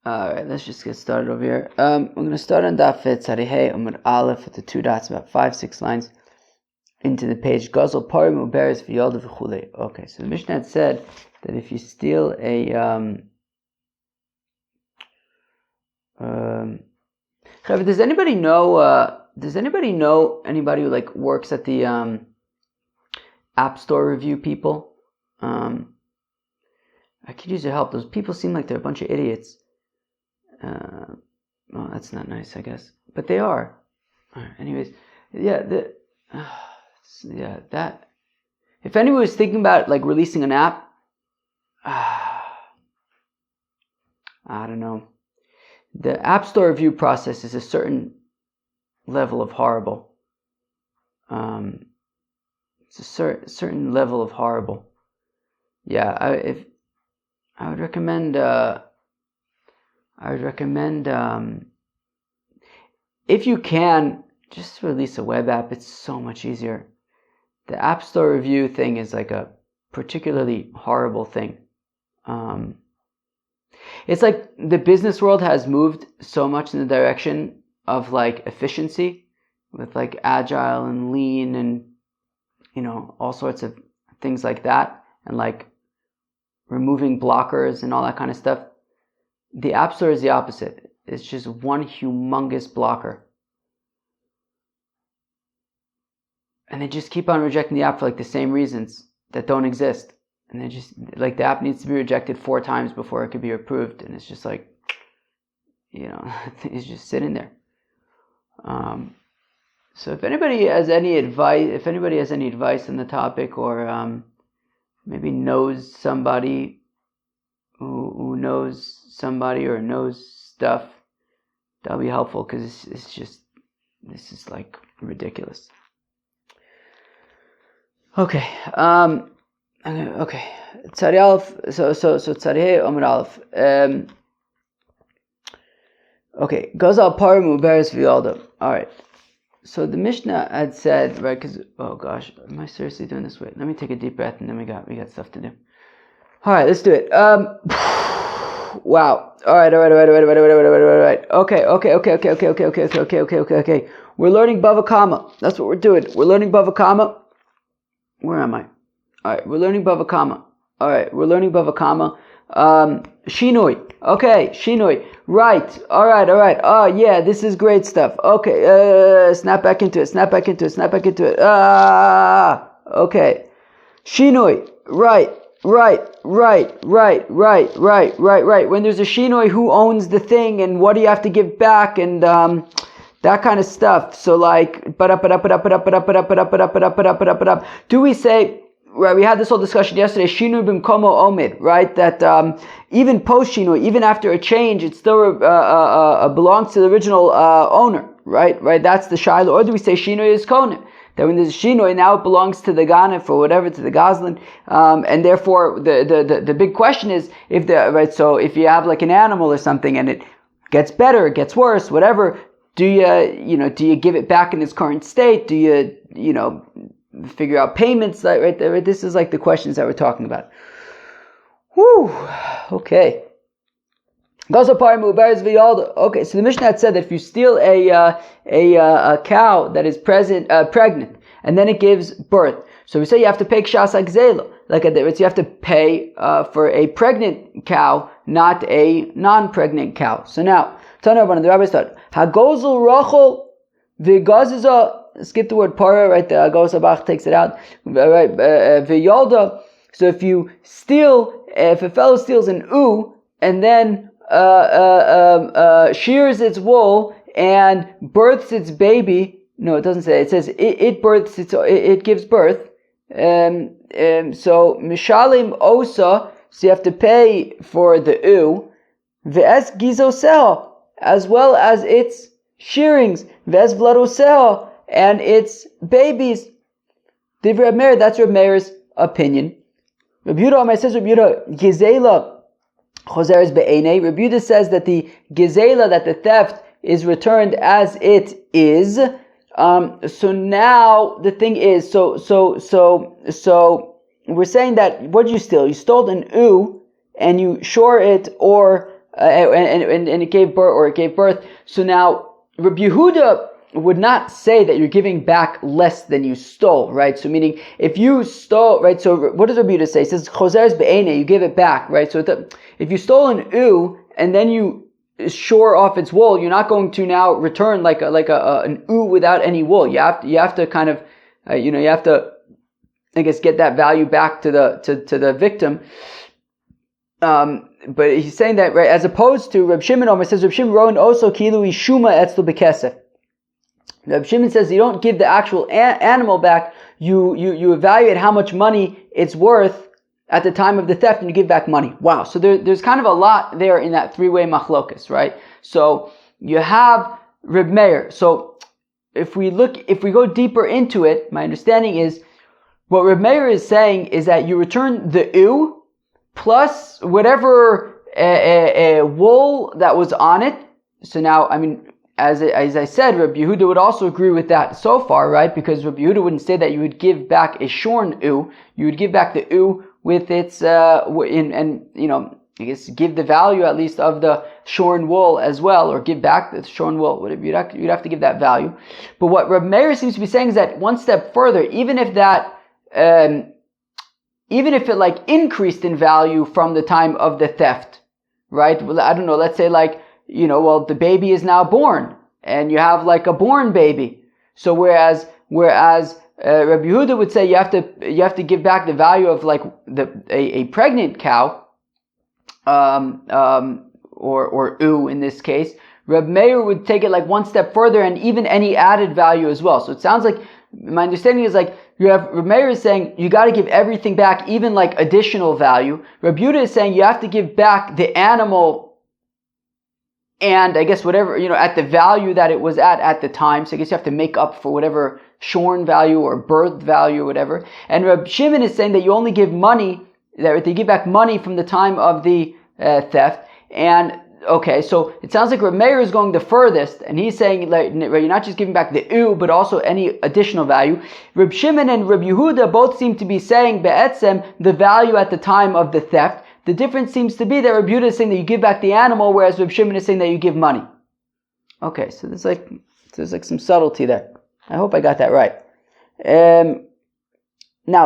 Alright, let's just get started over here. We're going to start on Daf Tzarihei Amud Aleph with the 2 dots, about 5-6 lines into the page. Gazel Parim Uberes V'Yolda V'Chulei. Okay, so the Mishnah had said that if you steal a does anybody know anybody who like works at the App Store review people? I could use your help. Those people seem like they're a bunch of idiots. Well, that's not nice, I guess, but they are. Anyways, that. If anyone was thinking about like releasing an app, I don't know. The App Store review process is a certain level of horrible. It's a certain level of horrible. Yeah, I would recommend if you can, just release a web app. It's so much easier. The App Store review thing is like a particularly horrible thing. It's like the business world has moved so much in the direction of like efficiency with like agile and lean and, you know, all sorts of things like that, and like removing blockers and all that kind of stuff. The App Store is the opposite. It's just one humongous blocker. And they just keep on rejecting the app for like the same reasons that don't exist. And they just, like, the app needs to be rejected 4 times before it could be approved. And it's just like, you know, it's just sitting there. So if anybody has any advice on the topic, or maybe knows somebody who knows somebody or knows stuff, that'll be helpful, because this is like ridiculous. Okay. Okay. Tzari Aleph. So Tzarihei Amud Aleph. Okay. Gazal Parim Uberes V'Yolda. All right. So the Mishnah had said, right? Because, oh gosh, am I seriously doing this? Wait, let me take a deep breath, and then we got stuff to do. All right, let's do it. Wow. All right. Okay. We're learning BavaKama. That's what we're doing. We're learning BavaKama. Where am I? All right, we're learning BavaKama. Shinoi. Okay, Shinoi. Right. All right. Oh, yeah, this is great stuff. Okay, snap back into it. Okay. Shinoi. Right. When there's a Shinoi, who owns the thing, and what do you have to give back, and that kind of stuff. So like, do we say, right, we had this whole discussion yesterday, Shinui b'mkomo omid, right, that even post-Shinui, even after a change, it still belongs to the original owner, right, that's the Shiloh. Or do we say Shinui is konim, that when there's a Shinui, now it belongs to the Ganef or whatever, to the Gazlan, and therefore the big question is, so if you have like an animal or something, and it gets better, it gets worse, whatever, do you give it back in its current state? Do you figure out payments? Right there, this is like the questions that we're talking about. Whew. Okay. Okay, so the Mishnah had said that if you steal a cow that is pregnant, and then it gives birth, so we say you have to pay kshas agzela, you have to pay for a pregnant cow, not a non-pregnant cow. So now, Tana the rabbi started, Hagozel Rachel V'Gaziza. Skip the word para, right? The Agos Abach takes it out. Right, V'Yolda. So if a fellow steals an ewe and then shears its wool and births its baby. No, it doesn't say. It says it gives birth. So Mishalim Osa. So you have to pay for the ewe. V'es Gizosel, as well as its shearings, Ves Vladosel, and its babies. Divrei Reb Meir, that's Reb Meir's opinion. Reb Yehuda says, Gizela Choseres Be'enei. Reb Yehuda says that the Gizela, that the theft is returned as it is. So now the thing is, so we're saying that, what did you steal? You stole an ewe and you shore it, or and it gave birth. So now Rabbi Yehuda would not say that you're giving back less than you stole, right? So meaning, if you stole, right? So what does Rabbi Yehuda say? He says, "Choseres be'ene," you give it back, right? So if you stole an ewe and then you shore off its wool, you're not going to now return like an ewe without any wool. You have to kind of, you have to, I guess, get that value back to the victim. But he's saying that, right, as opposed to Reb Shimon Omer says, Reb Shimon Rowan also kilu ishuma etzlu bekesef. Reb Shimon says you don't give the actual animal back, you evaluate how much money it's worth at the time of the theft and you give back money. Wow, so there's kind of a lot there in that three-way machlokas, right? So you have Reb Meir. So if we go deeper into it, my understanding is what Reb Meir is saying is that you return the ewe plus whatever wool that was on it. So now, I mean, as I said, Rabbi Yehuda would also agree with that so far, right? Because Rabbi Yehuda wouldn't say that you would give back a shorn ewe. You would give back the ewe with its, I guess give the value at least of the shorn wool as well, or give back the shorn wool. Whatever, you'd have to give that value. But what Rabbi Meir seems to be saying is that one step further, even if it like increased in value from the time of the theft, right? Well, I don't know, let's say like, the baby is now born and you have like a born baby. So whereas Rabbi Yehuda would say you have to give back the value of like a pregnant cow, or ewe in this case, Rabbi Meir would take it like one step further and even any added value as well. So it sounds like, my understanding is like, Rabbi Meir is saying you got to give everything back, even like additional value. Rabbi Yehuda is saying you have to give back the animal and I guess whatever, at the value that it was at the time. So I guess you have to make up for whatever shorn value or birth value or whatever. And Rabbi Shimon is saying that you only give money, that they give back money from the time of the theft. And okay, so it sounds like Rabbi Meir is going the furthest, and he's saying like you're not just giving back the ewe, but also any additional value. Rabbi Shimon and Rabbi Yehuda both seem to be saying be'etzem the value at the time of the theft. The difference seems to be that Rabbi Yehuda is saying that you give back the animal, whereas Rabbi Shimon is saying that you give money. Okay, so there's like some subtlety there. I hope I got that right. Now,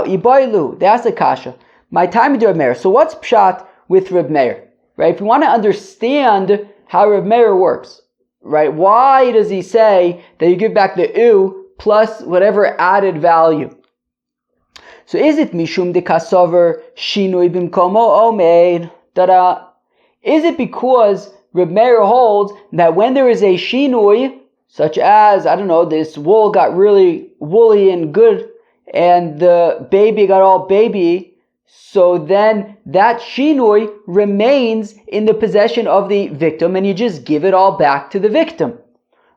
Ibailu, they asked a kasha. My time with Rabbi Meir. So what's pshat with Rabbi Meir? Right? If you want to understand how Rabbi Meir works, right? Why does he say that you give back the ewe plus whatever added value? So is it mishum de kasover shinui bimkomo omeid? Is it because Reb Meir holds that when there is a shinui, such as, I don't know, this wool got really woolly and good, and the baby got all baby, so then that shinui remains in the possession of the victim, and you just give it all back to the victim.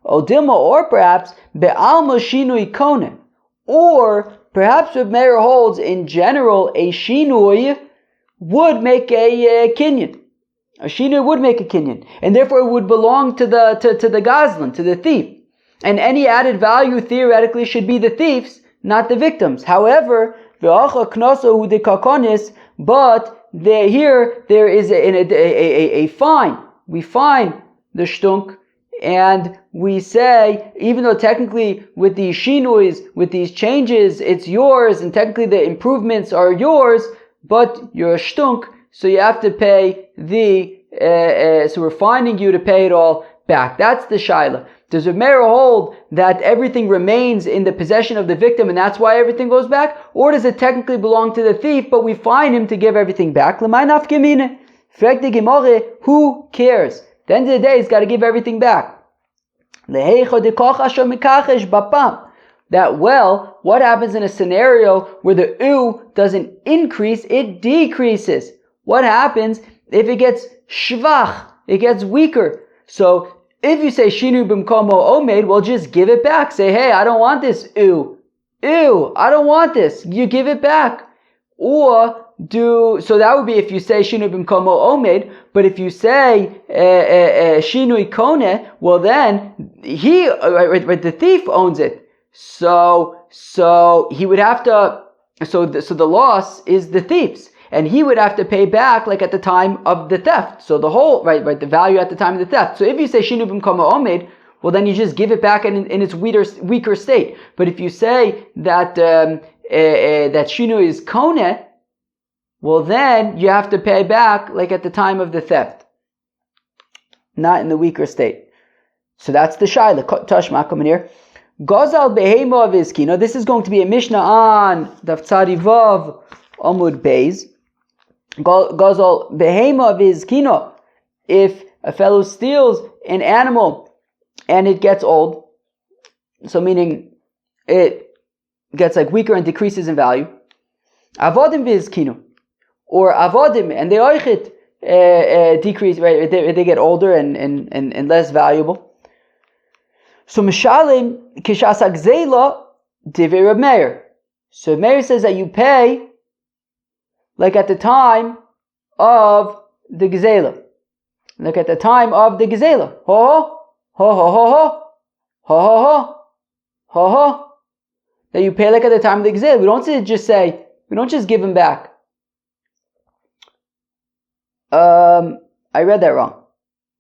Odilma, or perhaps be'alma shinui konen, or perhaps Reb Meir holds in general a shinui would make a kinyan. A shinui would make a kinyan, and therefore it would belong to the gazlan, to the thief. And any added value theoretically should be the thief's, not the victim's. However, but there is a fine. We fine the shtunk, and we say, even though technically with these shinuis, with these changes, it's yours, and technically the improvements are yours, but you're a shtunk, so you have to pay so we're fining you to pay it all back. That's the shaila. Does Reb Meir hold that everything remains in the possession of the victim and that's why everything goes back? Or does it technically belong to the thief, but we fine him to give everything back? Who cares? At the end of the day, he's got to give everything back. That, well, what happens in a scenario where the u doesn't increase, it decreases? What happens if it gets shvach, it gets weaker? So if you say shinu b'mkomo omed, well, just give it back. Say, hey, I don't want this ew, I don't want this. You give it back. So that would be if you say shinu b'mkomo omed. But if you say shinu ikone, well then the thief owns it. So he would have to. So the loss is the thief's. and he would have to pay back like at the time of the theft. So the whole, right, the value at the time of the theft. So if you say Shinu b'mkomo omed, well then you just give it back in its weaker state. But if you say that that Shinu is Kone, well then you have to pay back like at the time of the theft, not in the weaker state. So that's the Shaila. Tashma, come in here. Gozal behema of Izkino. This is going to be a Mishnah on Daf Tzadi Vav Amud Beis. Gozal behema of Izkino. If a fellow steals an animal and it gets old, so meaning it gets like weaker and decreases in value. Avodim v'Izkino, or avodim and they oichet decrease, right? They get older and less valuable. So Mishalim Kishas Agzela Divi Reb Meir. So Meir says that you pay like at the time of the Gzela. Like at the time of the Gzela. Ho ho ho ho ho ho ho ho ho. That you pay like at the time of the Gzela. We don't just give him back. I read that wrong.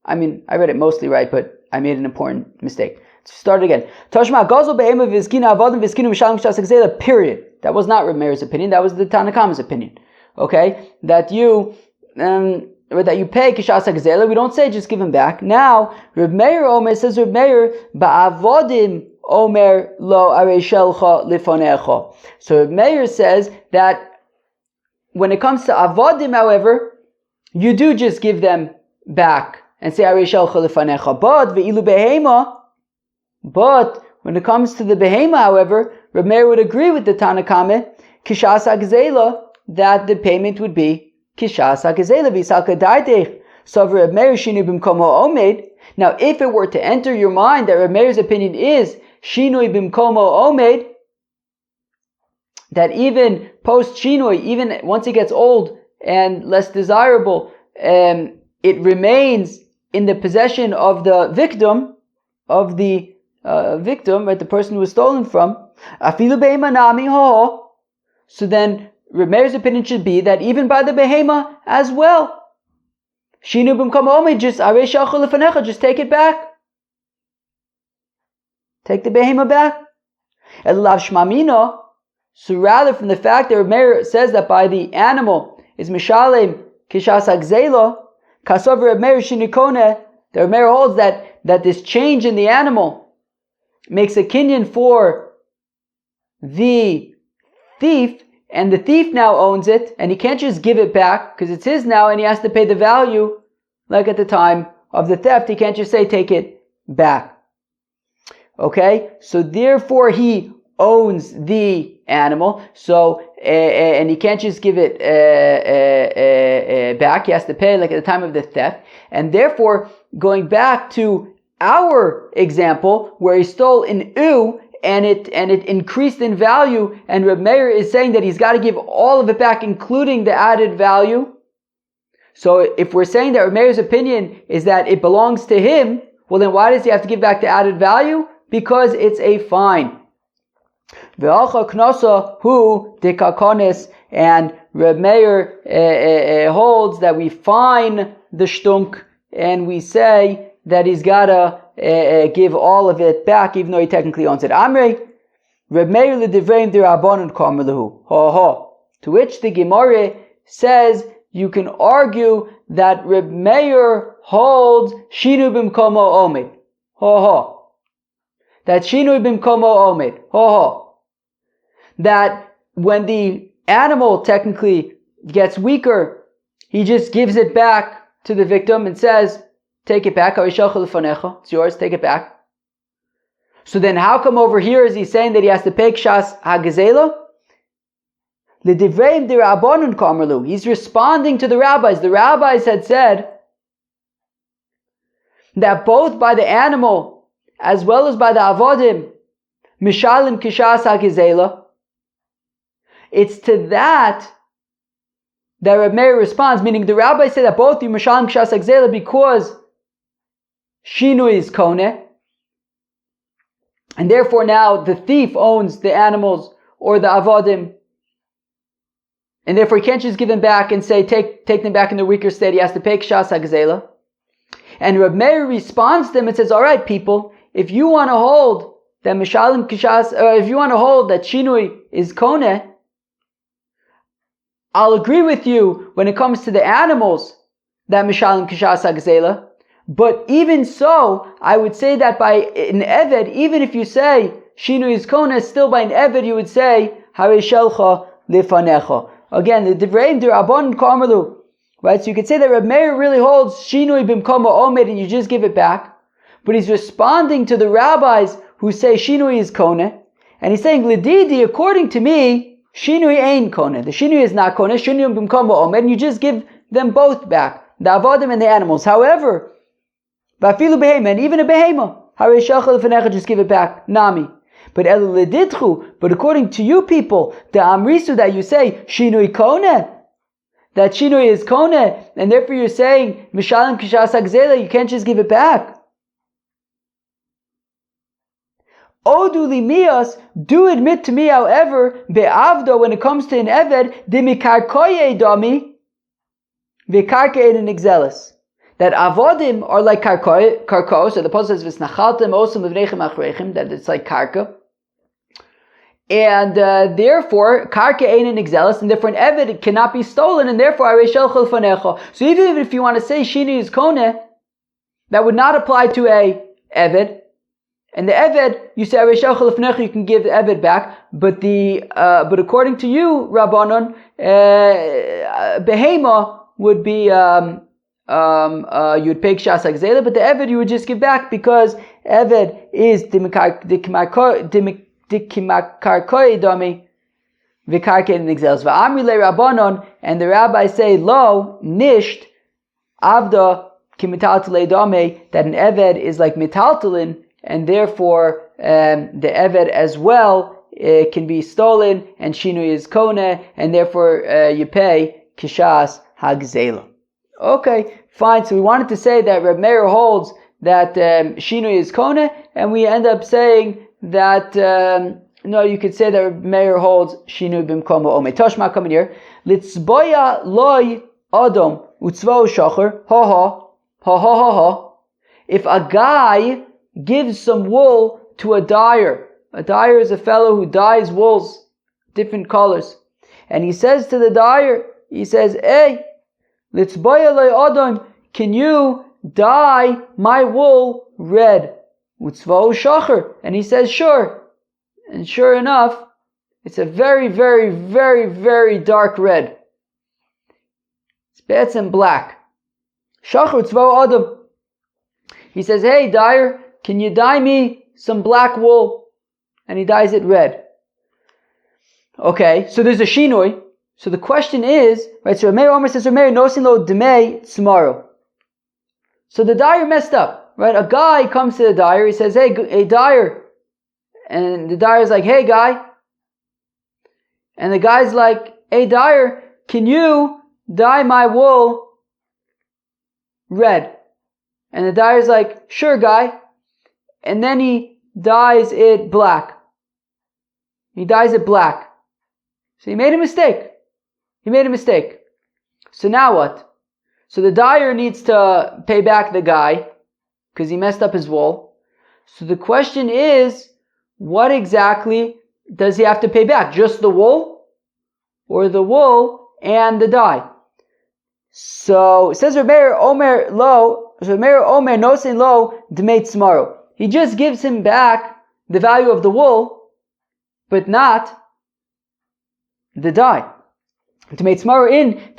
I mean, I read it mostly right, but I made an important mistake. Let's start again. Tashma Gazel Behema Vizkina Avodim Vizkina Mishalim Kishas Agzela. Period. That was not Reb Meir's opinion. That was the Tanakama's opinion. Okay, that you pay Kishas Agzela. We don't say just give him back. Now Reb Meir Omer says Reb Meir Ba'avodim Omer Lo Areishelcha Lifonecha. So Reb Meir says that when it comes to avodim, however, you do just give them back and say Areishelcha Lifonecha. But ve'ilu behema. But when it comes to the behema, however, Reb Meir would agree with the Tanakame, Kishas HaGzela, that the payment would be Kishas HaGzela, V'Yisal K'daitech, so Reb Meir Shinu B'mkomo Omed. Now, if it were to enter your mind that Reb Meir's opinion is Shinui B'mkomo Omed, that even post-Shinui, even once it gets old and less desirable, it remains in the possession of the victim, right, the person who was stolen from. Afilu behema nami ho. So then Reb Meir's opinion should be that even by the behema as well, Shinu b'mkomo omed, just arei shalcha lefanecha, just take it back. Take the behema back. Elav shmamina. So rather, from the fact that Reb Meir says that by the animal is mishalem kishas hagzela, kasov Reb Meir shinu kone, the Reb Meir holds that this change in the animal makes a kinyan for the thief, and the thief now owns it, and he can't just give it back because it's his now, and he has to pay the value like at the time of the theft. He can't just say take it back. Okay, so therefore he owns the animal, so and he can't just give it back. He has to pay like at the time of the theft, and therefore going back to our example where he stole an ewe and it increased in value, and Reb Meir is saying that he's got to give all of it back, including the added value. So if we're saying that Reb Meir's opinion is that it belongs to him, well then why does he have to give back the added value? Because it's a fine. Ve'alcha knosa hu dekakonis, and Reb Meir holds that we fine the shtunk and we say that he's gotta give all of it back, even though he technically owns it. Amrei, Reb Meir l'divreim d'Rabbanan kamer lehu. Ha ha. To which the Gemara says you can argue that Reb Meir holds shinu b'mkomo omed. Ha ha. That shinu b'mkomo omed. Ha ha. That when the animal technically gets weaker, he just gives it back to the victim and says, take it back. It's yours. Take it back. So then how come over here is he saying that he has to pay kshas hagazela? L'divreim d'Rabbanan kamer lehu. He's responding to the rabbis. The rabbis had said that both by the animal as well as by the avodim, mishalim kshas hagazela, it's to that Reb Meir responds, meaning the rabbis say that both you mishalim kshas hagazela because Shinu is kone, and therefore now the thief owns the animals or the avodim. and therefore he can't just give them back and say, take them back in the weaker state. He has to pay kshas hagzela. And Reb Meir responds to them and says, all right, people, if you want to hold that mishalim kshas, if you want to hold that shinui is koneh, I'll agree with you when it comes to the animals that mishalim kshas hagzela. But even so, I would say that by an eved, even if you say shinui is koneh, still by an eved you would say harei shelcha lifanecha. Again, the Divreim Dirabon Karmelu. Right, so you could say that Reb Meir really holds Shinui Bimkoma Omed and you just give it back. But he's responding to the rabbis who say Shinui is Koneh. And he's saying, Lididi, according to me, Shinui ain't Koneh. The Shinui is not Koneh, Shinui Bimkoma Omed, and you just give them both back. The Avodim and the animals. However, Vafilu Behema, and even a Behema, Harei Shelcha Lefanecha, just give it back. Nami. But according to you people, the Amrisu that you say, Shinui Koneh, that Shinui is Koneh, and therefore you're saying, Mishalim Kishas Hagzela, you can't just give it back. Odu Limias, do admit to me, however, Be'avdo, when it comes to an Eved, Dimikarkoye Dami, Vikarke in Exelis. That Avodim are like Karko, so the Apostle says, Visnachaltem Osam Vnechem Achrechem, that it's like Karka. And therefore, karka ein an exelis, and therefore an eved cannot be stolen, and therefore harei shelcha lefanecha. So even if you want to say shini is koneh, that would not apply to a eved. And the eved, you say harei shelcha lefanecha, you can give the eved back. But according to you, Rabbanon, behema would be you would pay kshas hagzela, but the eved you would just give back because eved is Dikimakarkoi dami vikarke in exels. Va'amri le Rabbanon, and the rabbis say, lo, nisht, avda kimitaltale dame, that an eved is like mitaltalin, and therefore the eved as well can be stolen, and shinui is koneh, and therefore you pay kishas hagzela. Okay, fine. So we wanted to say that Reb Meir holds that shinui is koneh, and we end up saying that no, you could say that Meir holds Shinu Bimkoma Ome. Toshma coming here. Litzboya loy Adam utzvo shacher ha ha ha ha ha ha. If a guy gives some wool to a dyer is a fellow who dyes wools, different colors, and he says to the dyer, he says, "Hey, litzboya loy Adam, can you dye my wool red?" Utzvo shacher, and he says, sure. And sure enough, it's a very, very, very, very dark red. It's bats and black. Shacher utzvo adam. He says, hey dyer, can you dye me some black wool? And he dyes it red. Okay, so there's a shinoi. So the question is, right, so Rameir Omer says, Rameir nosin lo demei tomorrow. So the dyer messed up. Right, a guy comes to the dyer, he says, hey dyer. And the dyer's like, hey guy. And the guy's like, hey dyer, can you dye my wool red? And the dyer's like, sure guy. And then he dyes it black. He dyes it black. So he made a mistake. So now what? So the dyer needs to pay back the guy, because he messed up his wool. So the question is, what exactly does he have to pay back? Just the wool? Or the wool and the dye? So it says Rameir Omer nosin lo dmei tzmaro. He just gives him back the value of the wool, but not the dye. Dmei tzmaro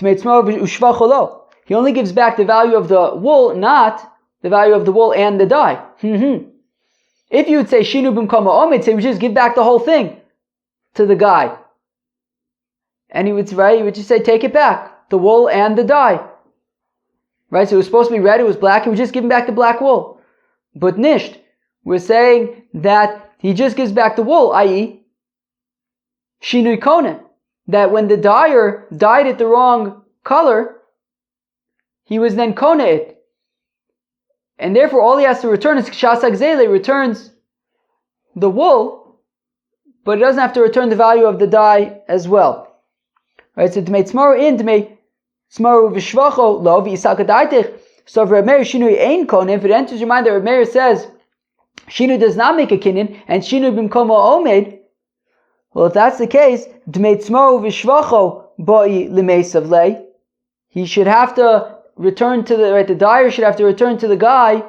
ushvach lo. He only gives back the value of the wool, not the value of the wool and the dye. If you would say Shinu Bimkoma Omid, say we just give back the whole thing to the guy. And he would just say, take it back, the wool and the dye. Right? So it was supposed to be red, it was black, he would just give him back the black wool. But nisht, we're saying that he just gives back the wool, i.e. Shinui Koneh. That when the dyer dyed it the wrong color, he was then Koneh it. And therefore, all he has to return is Kshas Hagzela, returns the wool, but it doesn't have to return the value of the dye as well. Right, so Dmei Tzmaru in, Dmei Tzmaru v'shvacho lo v'yisaka daitich. So for Reb Meir, Shinui ain't Konen. If it enters your mind that Reb Meir says, Shinui does not make a kinyan, and Shinui b'mkomo omed, well, if that's the case, Dmei Tzmaru v'shvacho boi l'meisav lei, he should have to return to the dyer should have to return to the guy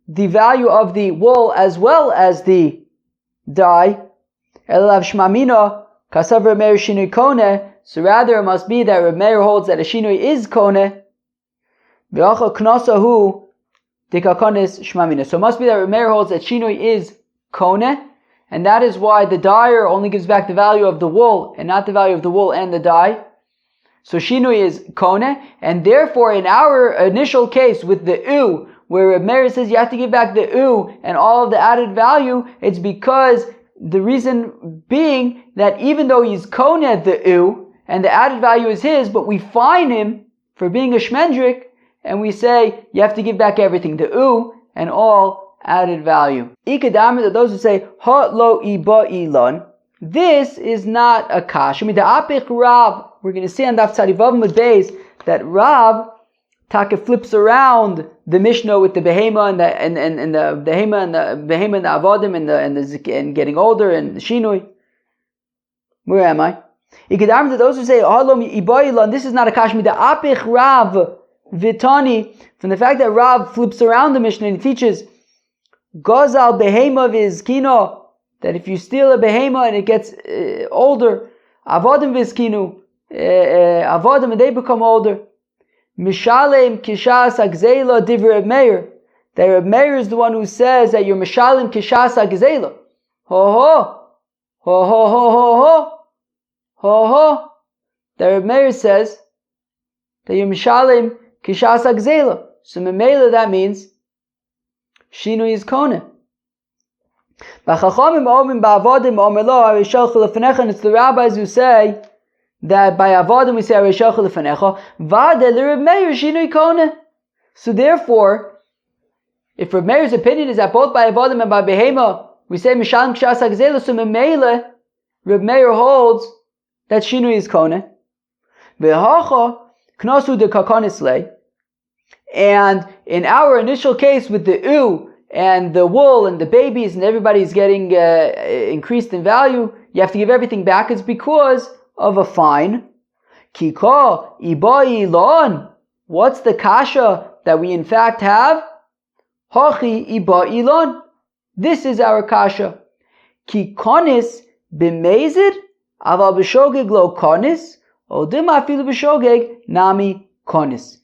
the value of the wool as well as the dye. Elav shmamina kasav Reb Meir shinui kone. So rather, it must be that Reb Meir holds that a shinui is kone. V'acha knasahu dikakonis shmamina. So it must be that Reb Meir holds that shinui is kone, and that is why the dyer only gives back the value of the wool and not the value of the wool and the dye. So shinui is kone, and therefore in our initial case with the u, where Reb Meir says you have to give back the u and all of the added value, it's because the reason being that even though he's kone the u and the added value is his, but we fine him for being a shmendrik, and we say you have to give back everything, the u and all added value. Ikadamar, those who say ha lo iba ilon, this is not a kash. I mean the apich Rav, we're going to see on Daf Tzadivav Mud Beis that Rav Taka flips around the Mishnah with the behema and the behema and the behema and the avodim and getting older and the shinui. Where am I? Ikadam to those who say halom ibayilon, this is not a kashmi. The apich Rav vitani, from the fact that Rav flips around the Mishnah and he teaches gozal behema vizkino, that if you steal a behema and it gets older, avodim vizkinu, avodim and they become older. Mishalem kishas agzeila divrei Reb Meir. That Reb Meir is the one who says that you're mishalem kishas agzeila. Ho ho, ho ho ho ho ho, ho ho. That Reb Meir says that you're mishalem kishas agzeila. So memela that means shinui is kone. B'chachamim omim ba'avodim omelo harishal chulefnecha. And it's the rabbis who say that by avodim we say harishal chulefnecha. Vade l'Reb Meir shinui kone. So therefore, if Reb Meir's opinion is that both by avodim and by behema we say mishalem kishas agzeila, so memela Reb Meir holds that shinui is kone. V'hacha knasu de kakonis lei. And in our initial case with the u and the wool and the babies and everybody's getting increased in value, you have to give everything back. It's because of a fine. Kika ibai ilon. What's the kasha that we in fact have? Hachi ibai ilon. This is our kasha. Kikonis b'mezid aval b'shogeg lo konis odim afilu b'shogeg nami konis.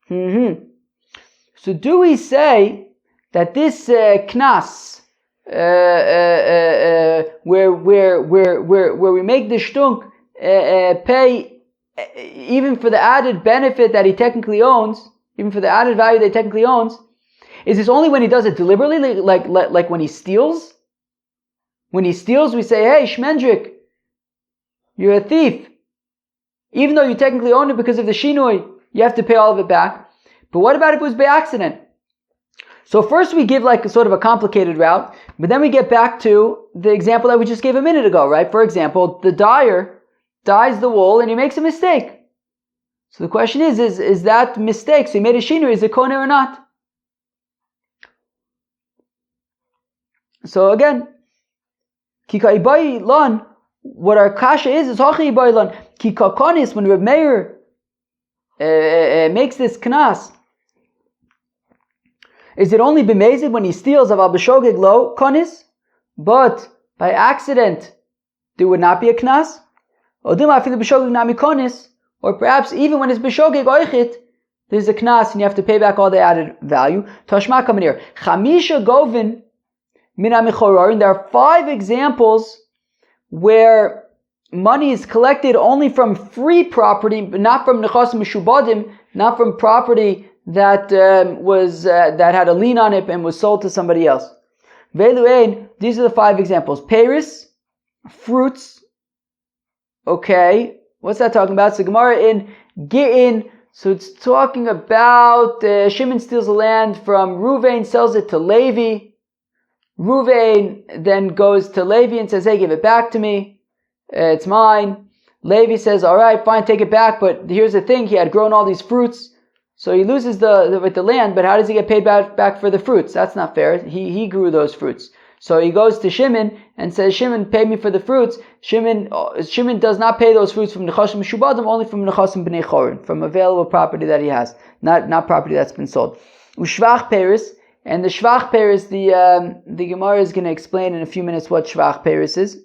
So do we say that this knas, where we make the shtunk pay even for the added benefit that he technically owns, even for the added value that he technically owns, is this only when he does it deliberately, like when he steals? When he steals, we say, hey, shmendrik, you're a thief. Even though you technically own it because of the shinui, you have to pay all of it back. But what about if it was by accident? So first we give like a sort of a complicated route, but then we get back to the example that we just gave a minute ago, right? For example, the dyer dyes the wool and he makes a mistake. So the question is that mistake, so he made a shinui, is it kone or not? So again, kika ibai lan, what our kasha is hachi ibai lan. Kika konis, when Reb Meir makes this knas, is it only b'mezid when he steals of al b'shogeg lo konis, but by accident there would not be a knas? Odim afilu b'shogeg nami konis, or perhaps even when it's b'shogeg oichit, there's a knas and you have to pay back all the added value. Tashma coming here. Chamisha govin min hamichorarin. There are 5 examples where money is collected only from free property, but not from nechas mishubadim, not from property that that had a lien on it and was sold to somebody else. Velu'ein, these are the 5 examples. Paris, fruits. Okay, what's that talking about? So Gemara in Gittin, so it's talking about Shimon steals the land from Ruvain, sells it to Levi. Ruvain then goes to Levi and says, hey, give it back to me. It's mine. Levi says, all right, fine, take it back, but here's the thing, he had grown all these fruits, so he loses the land, but how does he get paid back for the fruits? That's not fair. He grew those fruits. So he goes to Shimon and says, Shimon, pay me for the fruits. Shimon does not pay those fruits from Nechasim Mishubadim, only from Nechasim B'nei Chorin, from available property that he has, not property that's been sold. Ushvach Peris, and the Shvach Peris, the Gemara is going to explain in a few minutes what Shvach Peris is.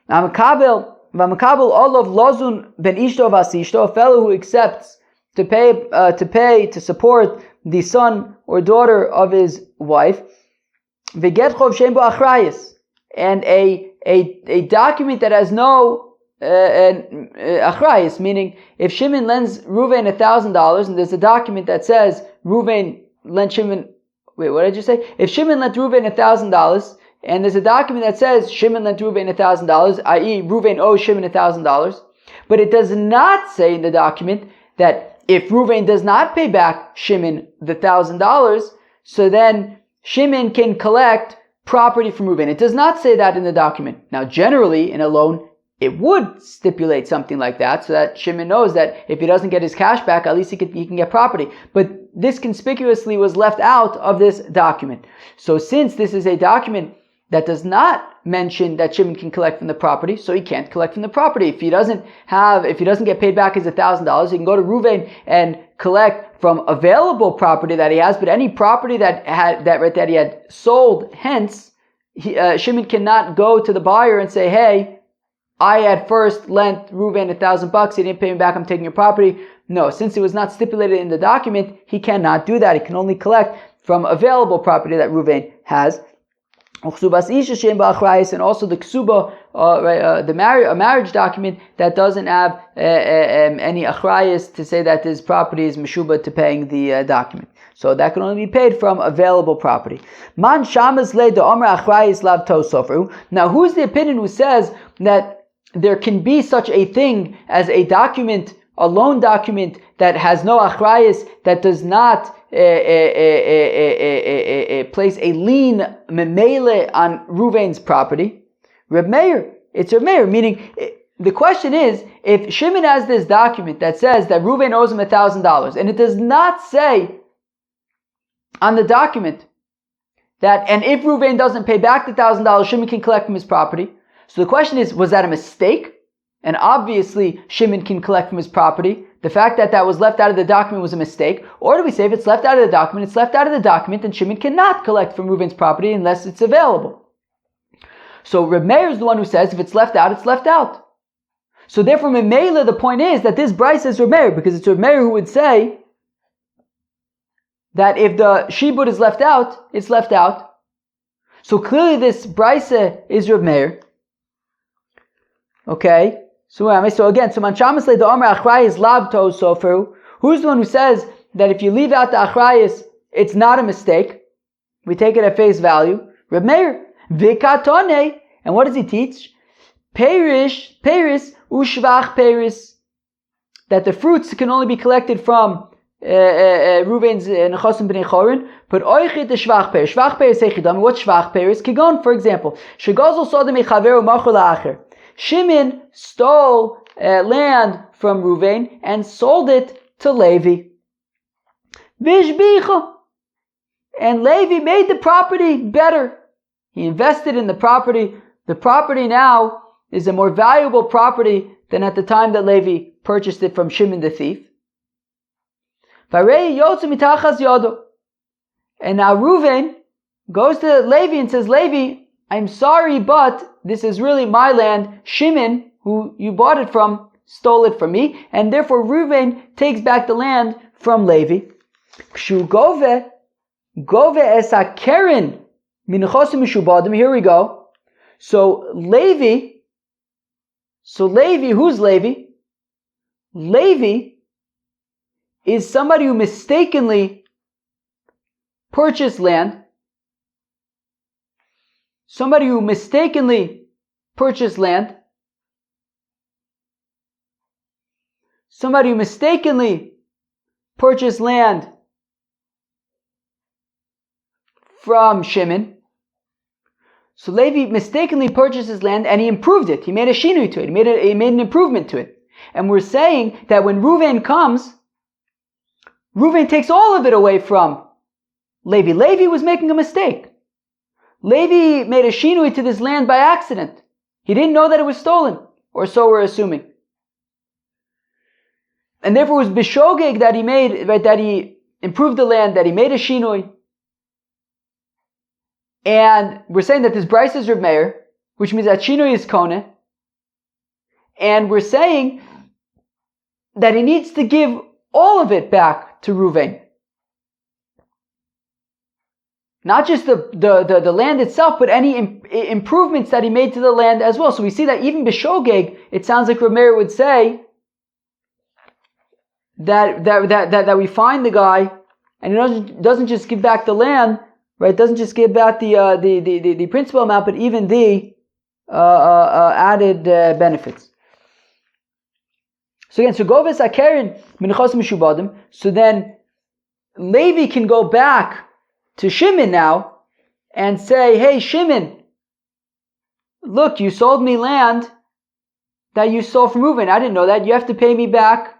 V'amakabel olav lozun ben ishto vasishto, a fellow who accepts to pay to support the son or daughter of his wife. V'get chov shem bo achrayis, and a document that has no achrayis, meaning if Shimon lends Reuven $1,000 and there's a document that says Reuven lent Shimon. Wait, what did you say? If Shimon lent Reuven $1,000 and there's a document that says Shimon lent Reuven $1,000, i.e., Reuven owes Shimon $1,000, but it does not say in the document that if Reuven does not pay back Shimon the $1,000, so then Shimon can collect property from Reuven. It does not say that in the document. Now, generally, in a loan, it would stipulate something like that, so that Shimon knows that if he doesn't get his cash back, at least he can get property. But this conspicuously was left out of this document. So since this is a document that does not mention that Shimon can collect from the property, so he can't collect from the property. If he doesn't get paid back his $1,000, he can go to Reuven and collect from available property that he has, but any property that he had sold, hence, Shimon cannot go to the buyer and say, hey, I had first lent Reuven $1,000, he didn't pay me back, I'm taking your property. No, since it was not stipulated in the document, he cannot do that. He can only collect from available property that Reuven has. And also the ksuba, a marriage document that doesn't have any achrayis to say that his property is meshuba to paying the document. So that can only be paid from available property. Man shamas le de omer achrayis lav tosofru. Now, who's the opinion who says that there can be such a thing as a document, a loan document that has no achrayis, that does not place a lien memele on Reuven's property? Reb Meir. It's Reb Meir, meaning the question is, if Shimon has this document that says that Reuven owes him $1,000, and it does not say on the document that, and if Reuven doesn't pay back the $1,000, Shimon can collect from his property. So the question is, was that a mistake? And obviously, Shimon can collect from his property. The fact that was left out of the document was a mistake. Or do we say if it's left out of the document, it's left out of the document, and Shimon cannot collect from Reuven's property unless it's available. So Reb Meir is the one who says if it's left out, it's left out. So therefore, Memela, the point is that this brisa is Reb Meir, because it's Reb Meir who would say that if the shibud is left out, it's left out. So clearly this brisa is Reb Meir. Okay? So again, so Manchamas le the Omer Achrayis lav to soferu. Who's the one who says that if you leave out the Achrayis, it's not a mistake? We take it at face value. Reb Meir. Vikatone. And what does he teach? Peris, ushvach peris. That the fruits can only be collected from Reuven's nechasim b'nei chorin, but oichit the shvach peris. Shvach peris echidam. What shvach peris? Kigon, for example, shegazel sodem echaveru machol la'acher. Shimon stole land from Reuven and sold it to Levi. Vishbicha. And Levi made the property better. He invested in the property. The property now is a more valuable property than at the time that Levi purchased it from Shimon the thief. And now Reuven goes to Levi and says, Levi, I'm sorry, but this is really my land. Shimon, who you bought it from, stole it from me, and therefore Reuven takes back the land from Levi. Here we go. So Levi, who's Levi? Levi is somebody who mistakenly purchased land. Somebody who mistakenly purchased land. Somebody who mistakenly purchased land from Shimon. So Levi mistakenly purchased his land and he improved it. He made a shinui to it. He made an improvement to it. And we're saying that when Reuven comes, Reuven takes all of it away from Levi. Levi was making a mistake. Levi made a shinui to this land by accident. He didn't know that it was stolen, or so we're assuming. And therefore it was bishogeg that he made, right, that he improved the land, that he made a shinui. And we're saying that this Bryce is Reb Meir, which means that shinui is kone. And we're saying that he needs to give all of it back to Reuven. Not just the land itself, but any improvements that he made to the land as well. So we see that even b'shogeg, it sounds like Reb Meir would say that we find the guy and he doesn't just give back the land, right? Doesn't just give back the principal amount, but even the added benefits. So again, so Goves Akerin Minchos Mishubadim. So then Levi can go back to Shimon now and say, hey Shimon, look, you sold me land that you sold from Reuven. I didn't know that. You have to pay me back,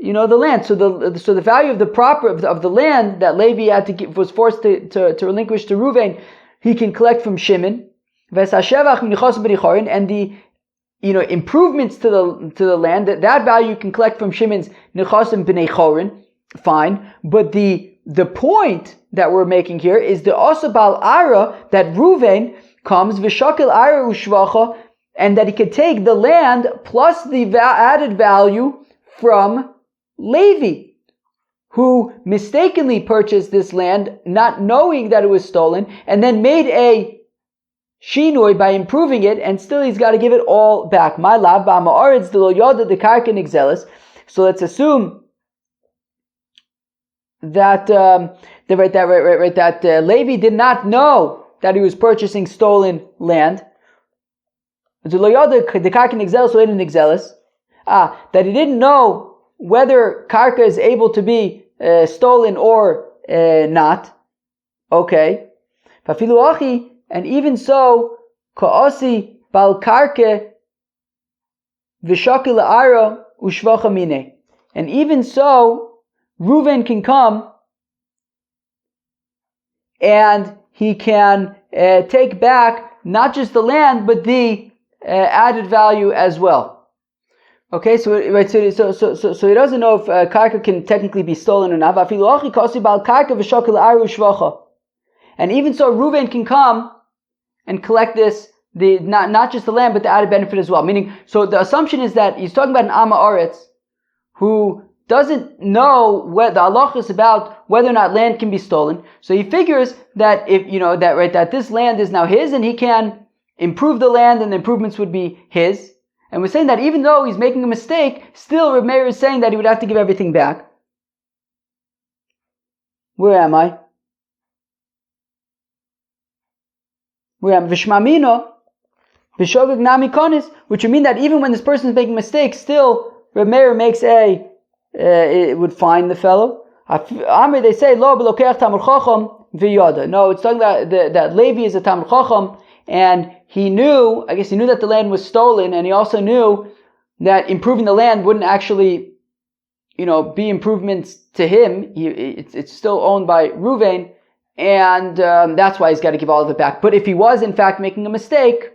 the land. So the value of the land that Levi had to give, was forced to relinquish to Reuven, he can collect from Shimon. And the improvements to the land, that value you can collect from Shimon's Nechasim B'nei Chorin, fine. But the point that we're making here is the Osabal Ara, that Reuven comes V'shakil Ara Ushvacha, and that he could take the land plus the added value from Levi, who mistakenly purchased this land, not knowing that it was stolen, and then made a shinoi by improving it, and still he's got to give it all back. My lab ba'ma'aretz de lo yoda de karka nigzeles. So let's assume that Levi did not know that he was purchasing stolen land. De lo yoda de karka nigzeles or nigzeles. That he didn't know whether karka is able to be stolen or not. Okay. Fafilu achi. And even so, ka'asi bal karke v'shakil ara ushvacha mine. And even so, Reuven can come and he can take back not just the land, but the added value as well. Okay, so he doesn't know if karka can technically be stolen or not. And even so, Reuven can come and collect this, not just the land, but the added benefit as well. Meaning, so the assumption is that he's talking about an Amma Aretz who doesn't know what the halacha is about whether or not land can be stolen. So he figures that that this land is now his, and he can improve the land, and the improvements would be his. And we're saying that even though he's making a mistake, still Reb Meir is saying that he would have to give everything back. Where am I? Vishmamino, Vishogeg Nami Konis, which would mean that even when this person is making mistakes, still Reb Meir makes it would find the fellow. They say, Lo b'lokeach Tamar Chacham v'yoda. No, it's talking about that Levi is a Tamar Chacham, and he knew that the land was stolen, and he also knew that improving the land wouldn't actually, be improvements to him. It's still owned by Reuven. And that's why he's got to give all of it back. But if he was in fact making a mistake,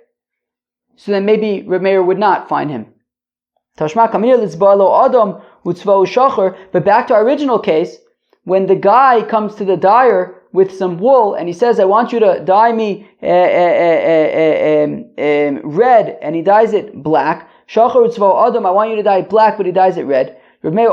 so then maybe Reb Meir would not fine him. But back to our original case, when the guy comes to the dyer with some wool and he says, I want you to dye me red, and he dyes it black. I want you to dye it black, but he dyes it red. Reb Meir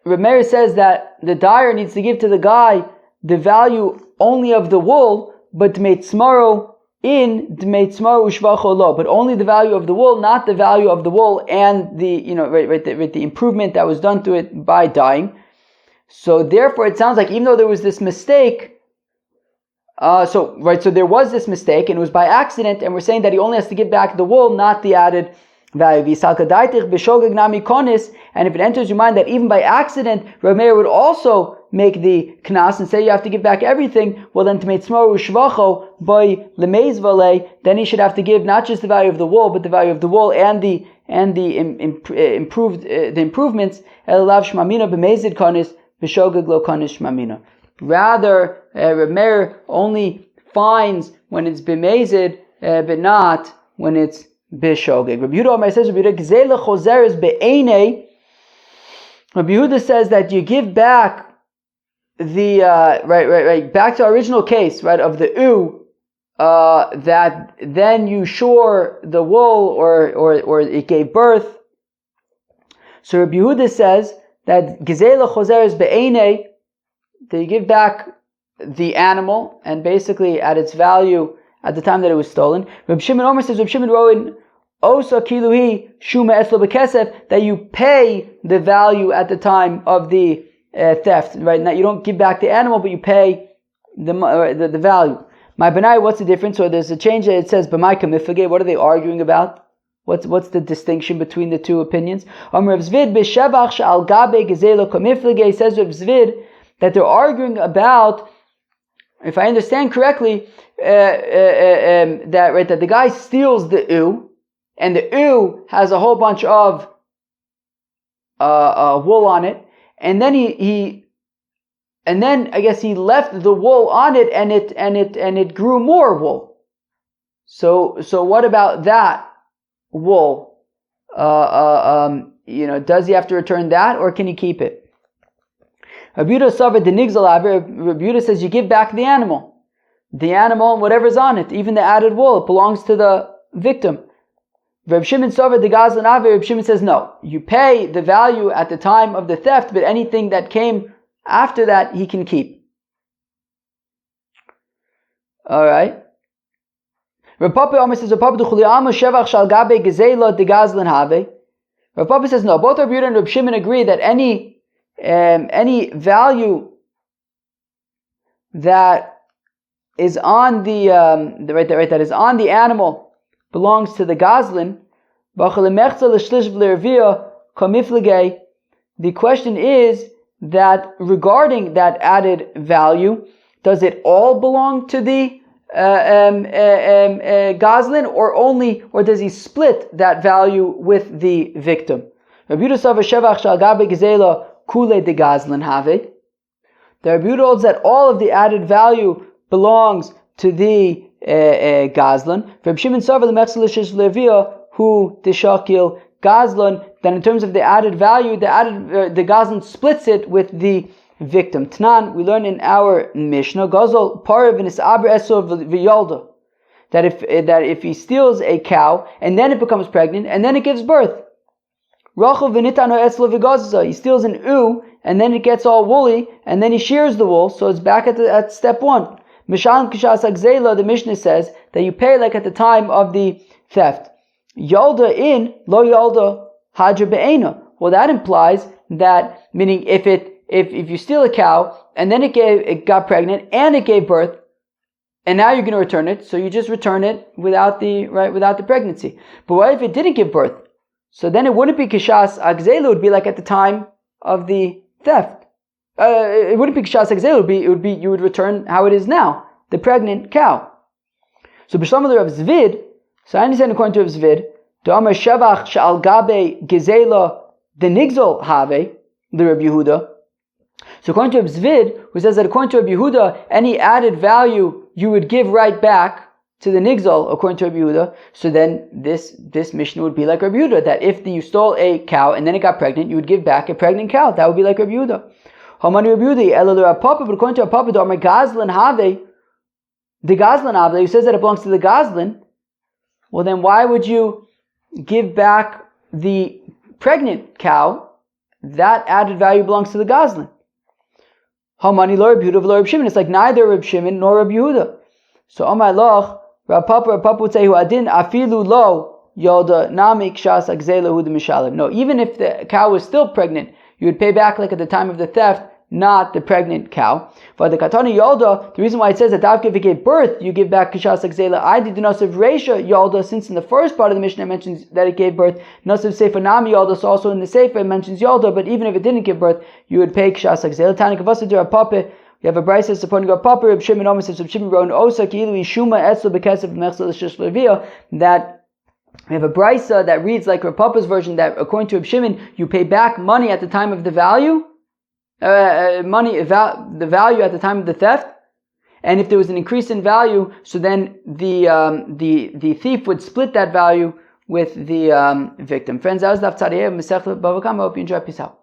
Reb Meir says that the dyer needs to give to the guy the value only of the wool, but dmei tzmaro ushvacho lo, but only the value of the wool, not the value of the wool and the improvement that was done to it by dyeing. So therefore, it sounds like even though there was this mistake, so there was this mistake, and it was by accident, and we're saying that he only has to give back the wool, not the added value. And if it enters your mind that even by accident, Rav Meir would also make the knas and say you have to give back everything, well then to make smaru shvacho by lemeis vale, then he should have to give not just the value of the wool, but the value of the wool and the improvements. Elav shmamina b'mezid kanis b'shogeg lo kanis shmamina. Rather, Rav Meir only fines when it's b'mezid, but not when it's b'shogeg. Rabbi Yehuda Omer says, Rabbi Yehuda says that you give back the back to our original case, right, of the that then you shore the wool or it gave birth. So Rabbi Yehuda says that gizela chozeres be'enei, that you give back the animal and basically at its value at the time that it was stolen. Rabbi Shimon Omer says, Rabbi Shimon Rowan Osa kiluhi shuma eslo bekesef, that you pay the value at the time of the theft. Right now, you don't give back the animal, but you pay the value. My benai, what's the difference? So there's a change that it says BavaKama mifage. What are they arguing about? What's the distinction between the two opinions? Rav Zvid b'shevach she'al gabe gezelo kamifage, says Rav Zvid that they're arguing about, if I understand correctly, that the guy steals the and the has a whole bunch of wool on it, and then I guess he left the wool on it, and it grew more wool. So what about that wool? Does he have to return that, or can he keep it? Rabbi Yehuda says you give back the animal and whatever's on it, even the added wool, it belongs to the victim. Reb Shimon Sover the Gazlan Ave, Reb Shimon says no, you pay the value at the time of the theft, but anything that came after that he can keep. All right. Reb Papa Omer says Reb Papa shevach shal gabe gezela the Gazlan Have. Reb Papa says no. Both Reb Yehuda and Reb Shimon agree that any value that is on that is on the animal belongs to the Gazlan. The question is that regarding that added value, does it all belong to the Gazlan, or does he split that value with the victim? Rabbi Yehuda holds that all of the added value belongs to the Gazlan. Reb Shimon Sover the who Tishakil Gazlan, then in terms of the added value, the Gazlan splits it with the victim. Tnan, we learn in our Mishnah, Gazal Parav in Isabr Esov V'Yolda, that if he steals a cow and then it becomes pregnant and then it gives birth, Rachel V'Nitano Eslo V'Gazza, he steals an and then it gets all woolly and then he shears the wool, so it's back at step one. Mishalim Kishas Agzela, the Mishnah says that you pay like at the time of the theft. Yolda in lo yolda hadra be'ena. Well, that implies that, meaning if you steal a cow and then it got pregnant and it gave birth, and now you're going to return it, so you just return it without the pregnancy. But what if it didn't give birth? So then it wouldn't be kishas agzela. It would be like at the time of the theft. It wouldn't be kishas agzela. It would be you would return how it is now, the pregnant cow. So b'shlam of Rav Zvid. So I understand according to Rav Zvid, D'Amar Shevach Sha'al Gabe Gezela the Nigzol Have the Rabbi Yehuda. So according to Rav Zvid, who says that according to Rabbi Yehuda, any added value you would give right back to the Nigzol, according to Rabbi Yehuda. So then this Mishnah would be like Rabbi Yehuda, that if you stole a cow and then it got pregnant, you would give back a pregnant cow. That would be like Rabbi Yehuda. Hamani Rabbi Yehuda, Elul Rav Papa, but according to Rav Papa, D'Amar Gazlan Have the Gazlan Have, who says that it belongs to the Gazlan. Well, then why would you give back the pregnant cow? That added value belongs to the Gazlan. Hamani lo Reb Yehuda v'lo Reb Shimon. It's like neither Reb Shimon nor Reb Yehuda. So Amar Loch, Rav Papa would say, "Hu adin afilu lo yoda nami kshas agzela hu mishalim." No, even if the cow was still pregnant, you would pay back like at the time of the theft not the pregnant cow. For the katana yolda, the reason why it says that davka if it gave birth, you give back kishas gzela. I did nosav reisha yolda, since in the first part of the Mishnah it mentions that it gave birth. Nosav sefer nami yolda, so also in the sefer it mentions yolda. But even if it didn't give birth, you would pay kishas gzela. Tani kavasa dira papa. We have a brayso supporting a papa. Reb Shimon Omer says Reb Shimon wrote osa ki'ilu yishuma etzel bekesef mechzel l'shish levia, that we have a brisa that reads like Reb Papa's version, that according to Reb Shimon, you pay back money at the time of the value, the value at the time of the theft, and if there was an increase in value, so then the thief would split that value with the victim. Friends, that was Daf Tzadiyah, Masechet BavaKama. Hope you enjoy. Peace out.